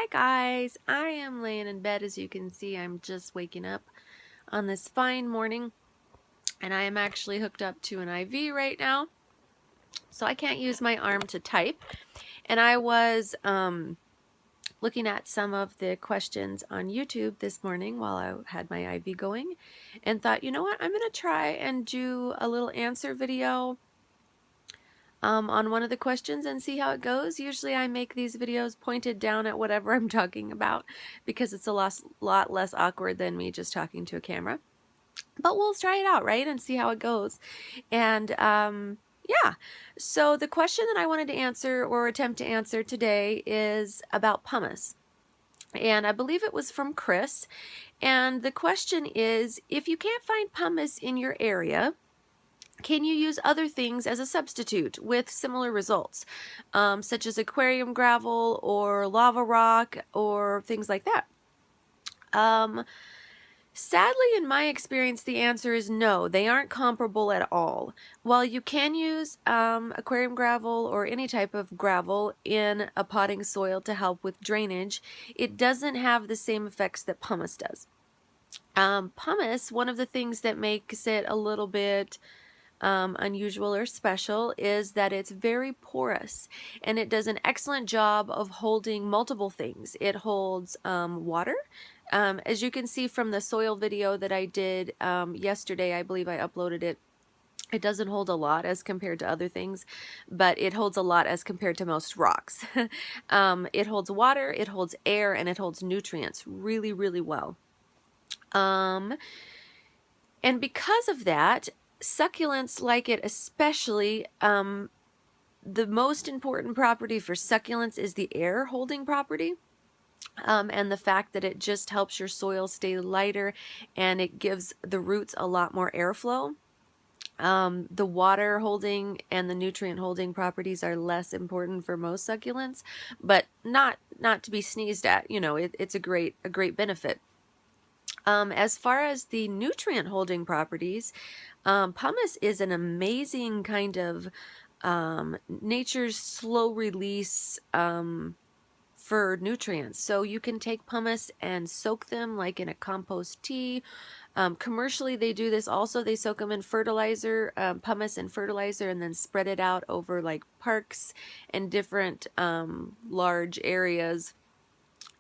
Hi guys, I am laying in bed. As you can see, I'm just waking up on this fine morning, and I am actually hooked up to an IV right now, so I can't use my arm to type. And I was looking at some of the questions on YouTube this morning while I had my IV going, and thought, you know what, I'm gonna try and do a little answer video on one of the questions and see how it goes. Usually I make these videos pointed down at whatever I'm talking about because it's a lot less awkward than me just talking to a camera. But we'll try it out, right, and see how it goes. And yeah, so the question that I wanted to answer or attempt to answer today is about pumice. And I believe it was from Chris. And the question is, if you can't find pumice in your area, can you use other things as a substitute with similar results, such as aquarium gravel or lava rock or things like that? Sadly, in my experience, the answer is no. They aren't comparable at all. While you can use aquarium gravel or any type of gravel in a potting soil to help with drainage, it doesn't have the same effects that pumice does. Pumice, one of the things that makes it a little bit unusual or special is that it's very porous, and it does an excellent job of holding multiple things. It holds water. As you can see from the soil video that I did yesterday, I believe I uploaded it. It doesn't hold a lot as compared to other things, but it holds a lot as compared to most rocks. It holds water, it holds air, and it holds nutrients really, really well. And because of that, succulents like it especially. The most important property for succulents is the air holding property. And the fact that it just helps your soil stay lighter, and it gives the roots a lot more airflow. The water holding and the nutrient holding properties are less important for most succulents, but not to be sneezed at. You know, it's a great benefit. As far as the nutrient holding properties, pumice is an amazing kind of nature's slow release for nutrients. So you can take pumice and soak them like in a compost tea. Commercially, they do this also. They soak them in fertilizer, pumice and fertilizer, and then spread it out over like parks and different large areas.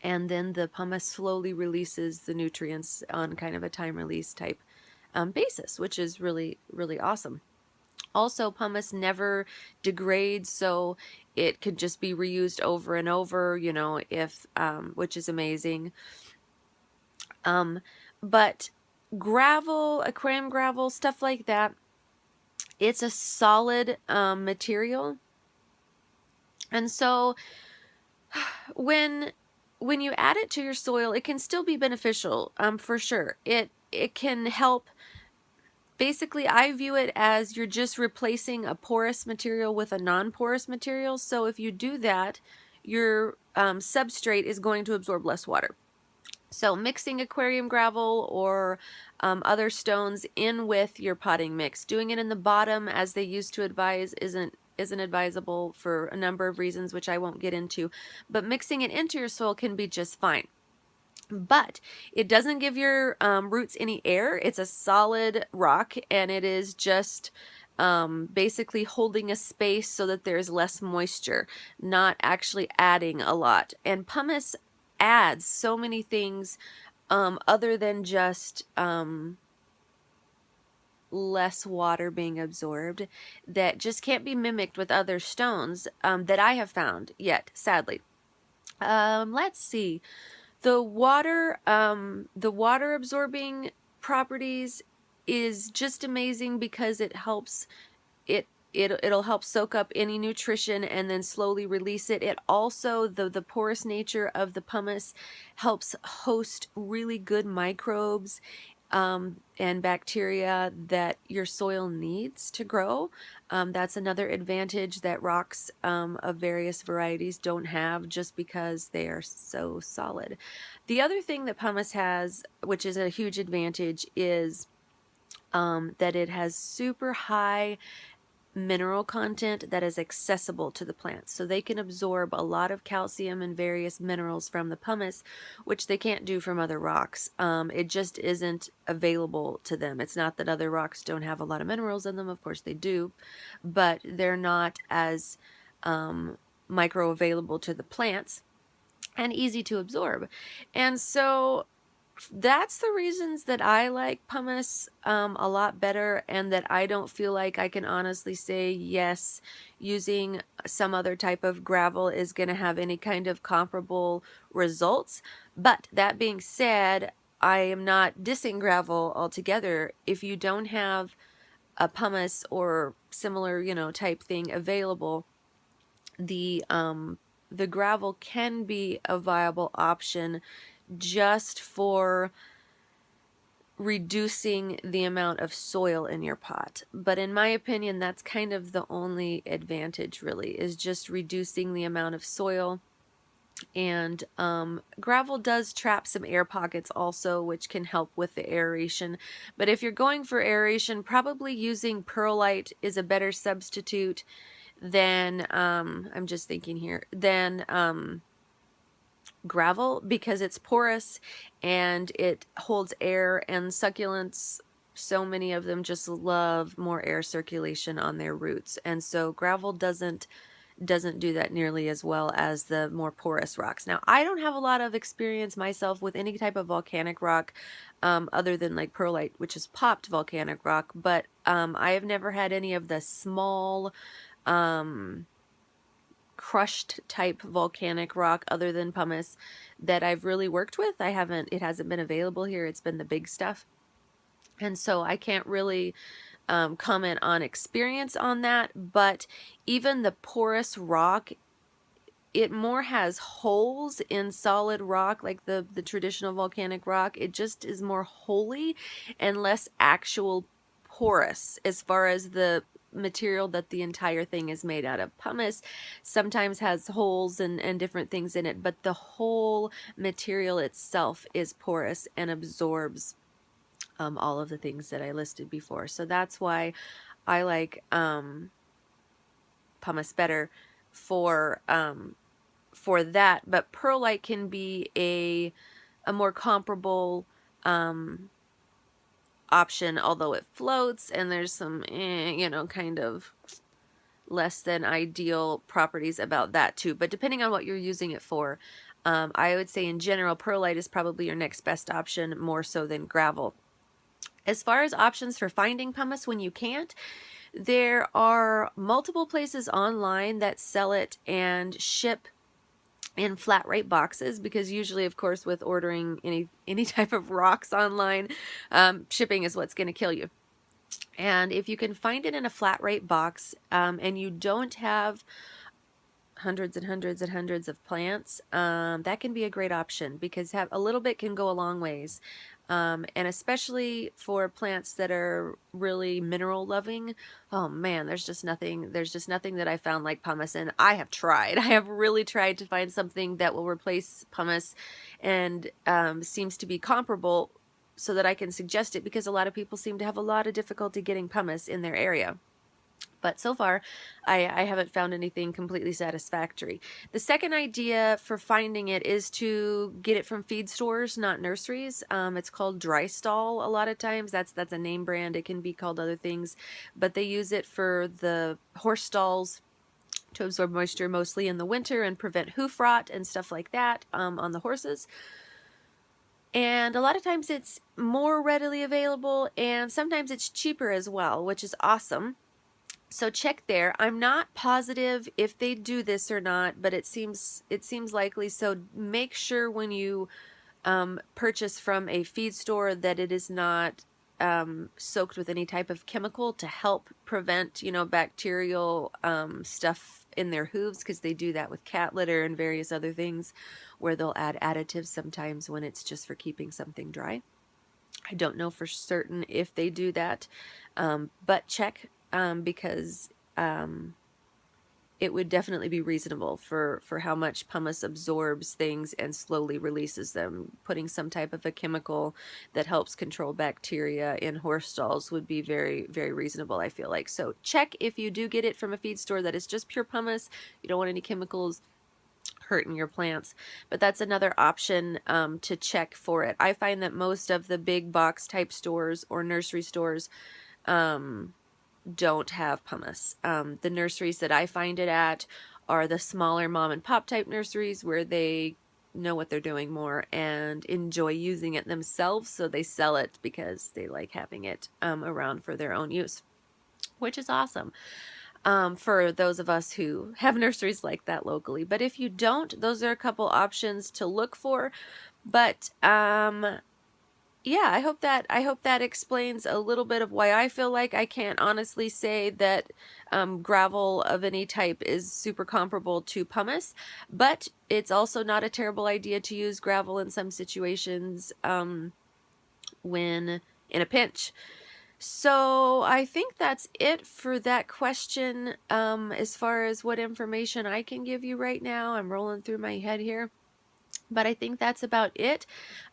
And then the pumice slowly releases the nutrients on kind of a time release type basis, which is really, really awesome. Also, pumice never degrades, so it could just be reused over and over, you know, if which is amazing. But gravel, aquarium gravel, stuff like that, it's a solid material. And so when you add it to your soil, it can still be beneficial, for sure. It can help. Basically, I view it as you're just replacing a porous material with a non-porous material. So if you do that, your substrate is going to absorb less water. So mixing aquarium gravel or other stones in with your potting mix, doing it in the bottom as they used to advise isn't advisable for a number of reasons, which I won't get into, but mixing it into your soil can be just fine. But it doesn't give your roots any air. It's a solid rock, and it is just basically holding a space so that there's less moisture, not actually adding a lot. And pumice adds so many things other than just less water being absorbed that just can't be mimicked with other stones that I have found yet, sadly. Let's see. The water absorbing properties is just amazing because it helps it'll help soak up any nutrition and then slowly release it. It also, the porous nature of the pumice helps host really good microbes and bacteria that your soil needs to grow. That's another advantage that rocks of various varieties don't have, just because they are so solid. The other thing that pumice has, which is a huge advantage, is that it has super high mineral content that is accessible to the plants. So they can absorb a lot of calcium and various minerals from the pumice, which they can't do from other rocks. It just isn't available to them. It's not that other rocks don't have a lot of minerals in them. Of course they do, but they're not as micro available to the plants and easy to absorb. And so that's the reasons that I like pumice a lot better, and that I don't feel like I can honestly say yes, using some other type of gravel is going to have any kind of comparable results. But that being said, I am not dissing gravel altogether. If you don't have a pumice or similar, type thing available, the gravel can be a viable option just for reducing the amount of soil in your pot. But in my opinion, that's kind of the only advantage, really, is just reducing the amount of soil. And gravel does trap some air pockets also, which can help with the aeration. But if you're going for aeration, probably using perlite is a better substitute than, I'm just thinking here, than gravel, because it's porous and it holds air, and succulents, so many of them just love more air circulation on their roots, and so gravel doesn't do that nearly as well as the more porous rocks. Now, I don't have a lot of experience myself with any type of volcanic rock other than like perlite, which is popped volcanic rock, but I have never had any of the small crushed type volcanic rock other than pumice that I've really worked with. It hasn't been available here. It's been the big stuff. And so I can't really comment on experience on that, but even the porous rock, it more has holes in solid rock, like the traditional volcanic rock. It just is more holy and less actual porous as far as the material that the entire thing is made out of. Pumice sometimes has holes and different things in it, but the whole material itself is porous and absorbs all of the things that I listed before. So that's why I like pumice better for that. But perlite can be a more comparable option, although it floats and there's some kind of less than ideal properties about that too. But depending on what you're using it for, I would say in general perlite is probably your next best option, more so than gravel. As far as options for finding pumice when you can't, there are multiple places online that sell it and ship in flat rate boxes, because usually, of course, with ordering any type of rocks online, shipping is what's going to kill you. And if you can find it in a flat rate box, and you don't have hundreds and hundreds and hundreds of plants, that can be a great option, because a little bit can go a long ways. And especially for plants that are really mineral loving, oh man, there's just nothing that I found like pumice. And I have really tried to find something that will replace pumice and seems to be comparable, so that I can suggest it, because a lot of people seem to have a lot of difficulty getting pumice in their area. But so far, I haven't found anything completely satisfactory. The second idea for finding it is to get it from feed stores, not nurseries. It's called dry stall a lot of times. That's a name brand. It can be called other things, but they use it for the horse stalls to absorb moisture mostly in the winter and prevent hoof rot and stuff like that on the horses. And a lot of times it's more readily available, and sometimes it's cheaper as well, which is awesome. So check there. I'm not positive if they do this or not, but it seems likely. So make sure when you purchase from a feed store that it is not soaked with any type of chemical to help prevent, bacterial stuff in their hooves, because they do that with cat litter and various other things where they'll add additives sometimes when it's just for keeping something dry. I don't know for certain if they do that, but check. Because it would definitely be reasonable for how much pumice absorbs things and slowly releases them. Putting some type of a chemical that helps control bacteria in horse stalls would be very, very reasonable, I feel like. So check if you do get it from a feed store that is just pure pumice. You don't want any chemicals hurting your plants, but that's another option to check for it. I find that most of the big box type stores or nursery stores don't have pumice. The nurseries that I find it at are the smaller mom and pop type nurseries where they know what they're doing more and enjoy using it themselves, so they sell it because they like having it around for their own use, which is awesome for those of us who have nurseries like that locally. But if you don't, those are a couple options to look for. But yeah, I hope that explains a little bit of why I feel like I can't honestly say that gravel of any type is super comparable to pumice, but it's also not a terrible idea to use gravel in some situations when in a pinch. So I think that's it for that question as far as what information I can give you right now. I'm rolling through my head here, but I think that's about it.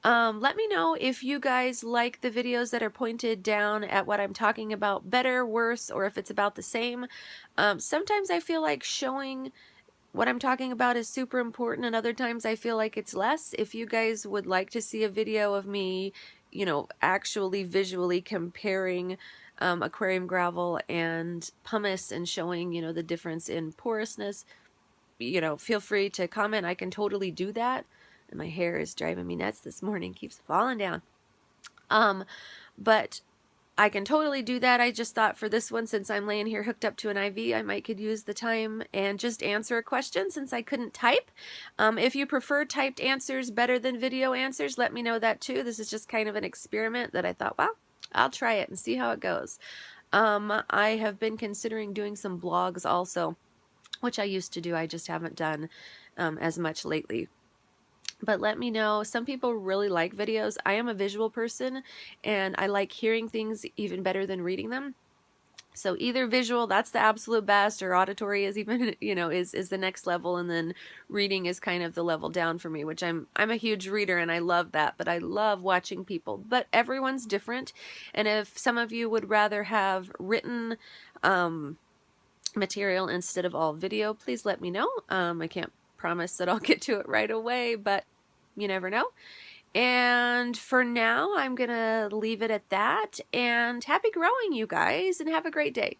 Let me know if you guys like the videos that are pointed down at what I'm talking about better, worse, or if it's about the same. Sometimes I feel like showing what I'm talking about is super important, and other times I feel like it's less. If you guys would like to see a video of me, you know, actually visually comparing aquarium gravel and pumice and showing, you know, the difference in porousness, you know, feel free to comment. I can totally do that. And my hair is driving me nuts this morning, keeps falling down. But I can totally do that. I just thought for this one, since I'm laying here hooked up to an IV, I might could use the time and just answer a question since I couldn't type. If you prefer typed answers better than video answers, let me know that too. This is just kind of an experiment that I thought, well, I'll try it and see how it goes. I have been considering doing some blogs also, which I used to do. I just haven't done as much lately. But let me know. Some people really like videos. I am a visual person and I like hearing things even better than reading them. So either visual, that's the absolute best, or auditory is even, you know, is the next level, and then reading is kind of the level down for me, which I'm a huge reader and I love that, but I love watching people. But everyone's different, and if some of you would rather have written material instead of all video, please let me know. I can't promise that I'll get to it right away, but you never know. And for now, I'm gonna leave it at that, and happy growing, you guys, and have a great day.